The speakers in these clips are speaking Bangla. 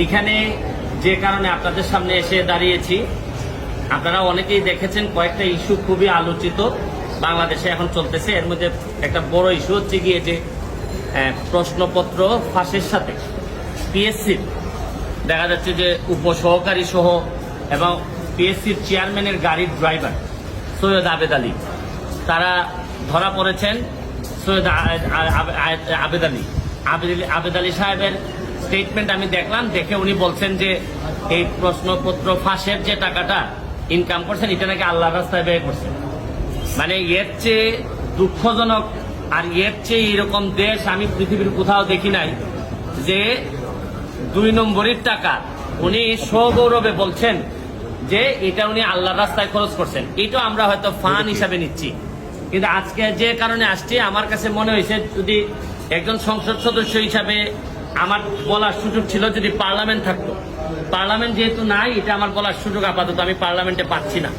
এখানে যে কারণে আপনাদের সামনে এসে দাঁড়িয়েছি, আপনারা অনেকেই দেখেছেন কয়েকটা ইস্যু খুবই আলোচিত বাংলাদেশে এখন চলতেছে। এর মধ্যে একটা বড় ইস্যু হচ্ছে গিয়ে যে প্রশ্নপত্র ফাঁসের সাথে পিএসসির দেখা যাচ্ছে যে উপসহকারী সহ এবং পিএসসির চেয়ারম্যানের গাড়ির ড্রাইভার সৈয়দ আবেদ আলী, তারা ধরা পড়েছেন। সৈয়দ আবেদ আলী সাহেবের স্টেটমেন্ট আমি দেখলাম, দেখে উনি বলছেন যে এই প্রশ্নপত্র ফাঁসের যে টাকাটা ইনকাম করছেন এটা নাকি আল্লাহর রাস্তায় ব্যয় করছেন। মানে এর চেয়ে দুঃখজনক আর এর চেয়ে এরকম দেশ আমি পৃথিবীর কোথাও দেখি নাই যে 2 নম্বরের টাকা উনি সগৌরবে বলছেন যে এটা উনি আল্লাহর রাস্তায় খরচ করছেন। এটা আমরা হয়তো ফান হিসাবে নিচ্ছি, কিন্তু আজকে যে কারণে আসছি আমার কাছে মনে হয়েছে যদি একজন সংসদ সদস্য হিসাবে আমার বলার সুযোগ ছিল, যদি পার্লামেন্ট থাকতো। পার্লামেন্ট যেহেতু নাই, এটা আমার বলার সুযোগ আপাতত আমি পার্লামেন্টে পাচ্ছি না।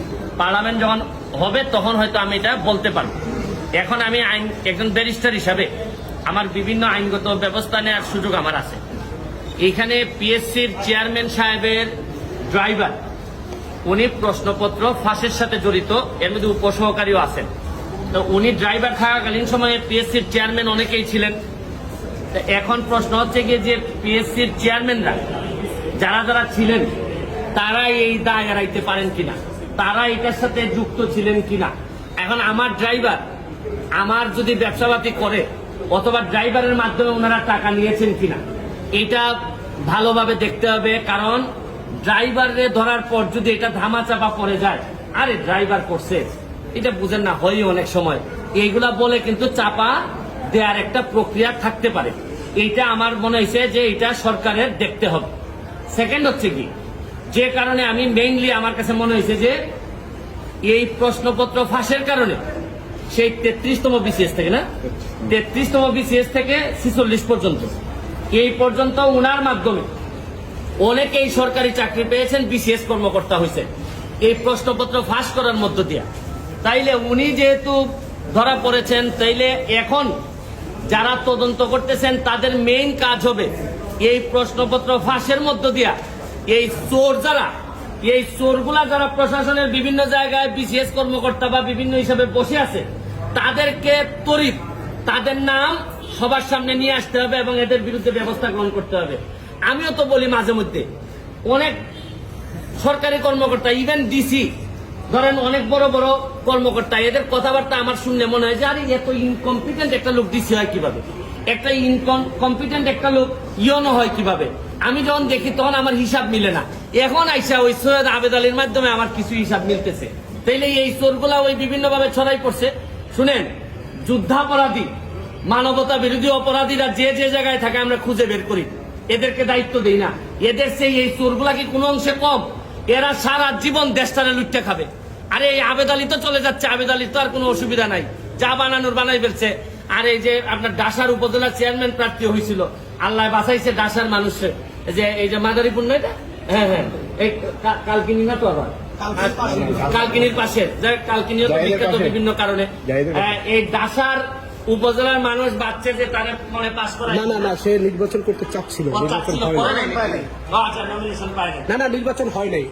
পার্লামেন্ট যখন হবে তখন হয়তো আমি এটা বলতে পারবো। এখন আমি একজন ব্যারিস্টার হিসাবে আমার বিভিন্ন আইনগত ব্যবস্থা নেওয়ার সুযোগ আমার আছে। এখানে পিএসসির চেয়ারম্যান সাহেবের ড্রাইভার উনি প্রশ্নপত্র ফাঁসের সাথে জড়িত, এর মধ্যে উপসহকারীও আছেন। তো উনি ড্রাইভার থাকাকালীন সময়ে পিএসসির চেয়ারম্যান অনেকেই ছিলেন। এখন প্রশ্ন হচ্ছে গিয়ে যে পিএসসির চেয়ারম্যানরা যারা যারা ছিলেন তারা এই দায় এড়াইতে পারেন কিনা, তারা এটার সাথে যুক্ত ছিলেন কিনা। এখন আমার ড্রাইভার আমার যদি ব্যবসাপাতি করে অথবা ড্রাইভারের মাধ্যমে ওনারা টাকা নিয়েছেন কিনা এটা ভালোভাবে দেখতে হবে। কারণ ড্রাইভারে ধরার পর যদি এটা ধামাচাপা পড়ে যায়, আরে ড্রাইভার করছে এটা বুঝেন না, হয় অনেক সময় এইগুলা বলে কিন্তু চাপা দেওয়ার একটা প্রক্রিয়া থাকতে পারে। এইটা আমার মনে হয়েছে যে এটা সরকারের দেখতে হবে। সেকেন্ড হচ্ছে কি, যে কারণে আমি মেইনলি আমার কাছে মনে হয়েছে যে এই প্রশ্নপত্র ফাঁসের কারণে সেই 33তম বিসিএস থেকে 33তম বিসিএস থেকে 46 পর্যন্ত এই পর্যন্ত উনার মাধ্যমে অনেকেই সরকারি চাকরি পেয়েছেন, বিসিএস কর্মকর্তা হয়েছে এই প্রশ্নপত্র ফাঁস করার মধ্য দিয়ে। তাইলে উনি যেহেতু ধরা পড়েছেন, তাইলে এখন যারা তদন্ত করতেছেন তাদের মেইন কাজ হবে এই প্রশ্নপত্র ফাঁসের মধ্য দিয়া এই চোর এই চোরগুলা যারা প্রশাসনের বিভিন্ন জায়গায় বিসিএস কর্মকর্তা বা বিভিন্ন হিসাবে বসে আছে তাদেরকে তড়িৎ তাদের নাম সবার সামনে নিয়ে আসতে হবে এবং এদের বিরুদ্ধে ব্যবস্থা গ্রহণ করতে হবে। আমিও তো বলি মাঝে মধ্যে অনেক সরকারি কর্মকর্তা, ইভেন ডিসি ধরেন অনেক বড় বড় কর্মকর্তা, এদের কথাবার্তা আমার শুনলে মনে হয় যে আরে এত ইনকম্পিটেন্ট একটা লোক ডিসি হয় কিভাবে, একটা ইনকম্পিটেন্ট একটা লোক ইয়নো হয় কিভাবে। আমি যখন দেখি তখন আমার হিসাব মিলে না। এখন আইসা ওই সৈয়দ আবেদ আলীর মাধ্যমে আমার কিছু হিসাব মিলতেছে। তাইলে এই চোরগুলা ওই বিভিন্ন ভাবে ছড়াই পড়ছে। শুনেন, যুদ্ধাপরাধী মানবতা বিরোধী অপরাধীরা যে যে জায়গায় থাকে আমরা খুঁজে বের করি, এদেরকে দায়িত্ব দেই না। এদের সেই এই চোরগুলা কি কোনো অংশে কম? এরা সারা জীবন দেশটারে লুটতে খাবে। আরে এই আবেদ আলী তো চলে যাচ্ছে, আবেদ আলীর তো আর কোনো অসুবিধা নাই, যা বানানোর বানাই ফেলছে। আর এই যে আপনার ডাসার উপজেলা চেয়ারম্যান প্রার্থী হয়েছিল, আল্লাহ বাঁচাইছে ডাসার মানুষের, যে এই যে মাদারীপুর নয় এটা, হ্যাঁ এই কালকিনি না তো আবার কালকিনির পাশে, কালকিনিও তো বিখ্যাত বিভিন্ন কারণে। এই ডাসার উপজেলার মানুষ বাচ্চা যে তারা মনে পাস করা না সে নির্বাচন করতে চাচ্ছিল, নির্বাচন হয় নাই।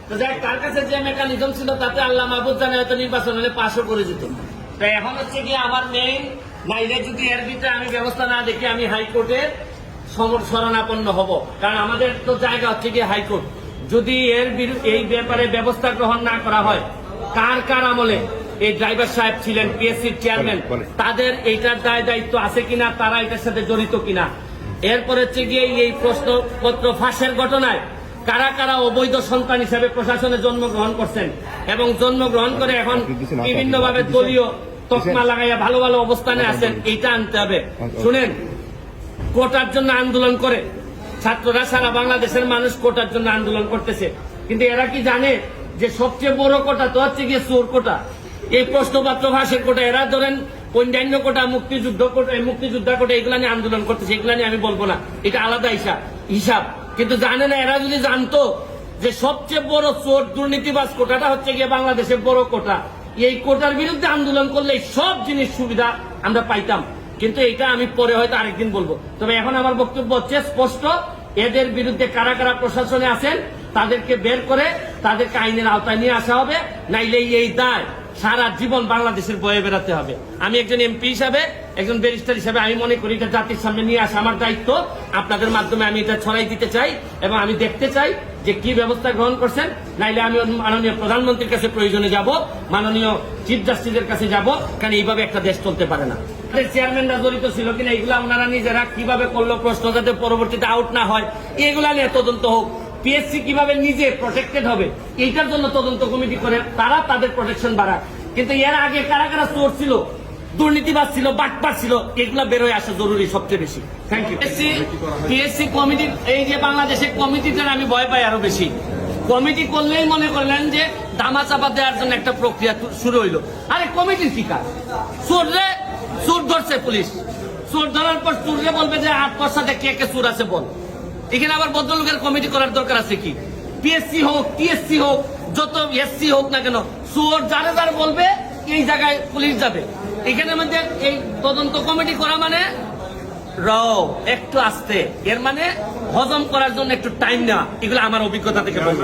তো যাই তার কাছে যে মেকানিজম ছিল তাতে আল্লাহ মাহবুব জানে হয়তো নির্বাচন হলে পাশও করে যেত। তো এখন হচ্ছে কি আমার মেইন নাইলে যদি এর ভিতরে আমি ব্যবস্থা না দেখি আমি হাইকোর্টের শরণাপন্ন হব। কারণ আমাদের তো জায়গা হচ্ছে কি হাইকোর্ট। যদি এই ব্যাপারে ব্যবস্থা গ্রহণ না করা হয়, কার আমলে এই ড্রাইভার সাহেব ছিলেন পিএসসির চেয়ারম্যান, তাদের এইটার দায় দায়িত্ব আছে কিনা, তারা এটার সাথে জড়িত কিনা। এরপর হচ্ছে গিয়ে এই প্রশ্নপত্র ফাঁসের ঘটনায় কারা কারা অবৈধ সন্তান হিসাবে প্রশাসনে জন্মগ্রহণ করছেন এবং জন্মগ্রহণ করে এখন বিভিন্ন ভাবে দলীয় তকমা লাগাইয়া ভালো ভালো অবস্থানে আছেন, এইটা আনতে হবে। শুনেন, কোটার জন্য আন্দোলন করে ছাত্ররা, সারা বাংলাদেশের মানুষ কোটার জন্য আন্দোলন করতেছে, কিন্তু এরা কি জানে যে সবচেয়ে বড় কোটা তো হচ্ছে গিয়ে চোর কোটা, এই প্রশ্নপত্র ফাঁসের কোটা। এরা ধরেন অন্যান্য কোটা, মুক্তিযোদ্ধা কোটা, এগুলা নিয়ে আন্দোলন করতেছে, এগুলা নিয়ে আমি বলবো না, এটা আলাদা হিসাব। কিন্তু জানে না, এরা যদি জানতো যে সবচেয়ে বড় চোর দুর্নীতিবাজ কোটাটা হচ্ছে গিয়ে বাংলাদেশের বড় কোটা, এই কোটার বিরুদ্ধে আন্দোলন করলে সব জিনিস সুবিধা আমরা পাইতাম। কিন্তু এটা আমি পরে হয়তো আরেকদিন বলবো। তবে এখন আমার বক্তব্য হচ্ছে স্পষ্ট, এদের বিরুদ্ধে কারা কারা প্রশাসনে আছেন তাদেরকে বের করে তাদেরকে আইনের আওতায় নিয়ে আসা হবে, নাইলে এই দায় সারা জীবন বাংলাদেশের বয়ে বেড়াতে হবে। আমি একজন এমপি হিসাবে, একজন ব্যারিস্টার হিসাবে আমি মনে করি এটা জাতির সামনে নিয়ে আসা আমার দায়িত্ব। আপনাদের মাধ্যমে আমি এটা ছড়াই দিতে চাই এবং আমি দেখতে চাই যে কি ব্যবস্থা গ্রহণ করছেন, নাইলে আমি মাননীয় প্রধানমন্ত্রীর কাছে প্রয়োজনে যাব, মাননীয় চিফ জাস্টিসের কাছে যাব, কারণ এইভাবে একটা দেশ চলতে পারে না। চেয়ারম্যানরা জড়িত ছিল কিনা এগুলা ওনারা নিজেরা কিভাবে করলো, প্রশ্ন যাতে পরবর্তীতে আউট না হয় এগুলা নিয়ে তদন্ত হোক। পিএসসি কিভাবে নিজে প্রোটেক্টেড হবে এইটার জন্য তদন্ত কমিটি করে তারা তাদের প্রোটেকশন বাড়ায়। কিন্তু এর আগে কারা কারা চোর ছিল, দুর্নীতিবাজ ছিল, বাটপার ছিল, এগুলা বেরোয় আসা জরুরি সবচেয়ে বেশি। Thank you. পিএসসি কমিটি, এই যে বাংলাদেশের কমিটিটার আমি ভয় পাই আরো বেশি। কমিটি করলেই মনে করলেন যে দামা চাপা দেওয়ার জন্য একটা প্রক্রিয়া শুরু হইলো। আরে কমিটির কি কাজ? চোররে চোর ধরছে পুলিশ, চোর ধরার পর চোররে বলবে যে 8 পয়সাতে কে কে চোর আছে বল। এখানে আবার ভদ্রলোকের কমিটি করার দরকার আছে কি? পিএসসি হোক, টিএসসি হোক, যত এসসি হোক না কেন, চোর যারা যারা বলবে এই জায়গায় পুলিশ যাবে। এখানে মধ্যে এই তদন্ত কমিটি করা মানে একটু আস্তে, এর মানে হজম করার জন্য একটু টাইম নেওয়া। এগুলো আমার অভিজ্ঞতা থেকে বলবো।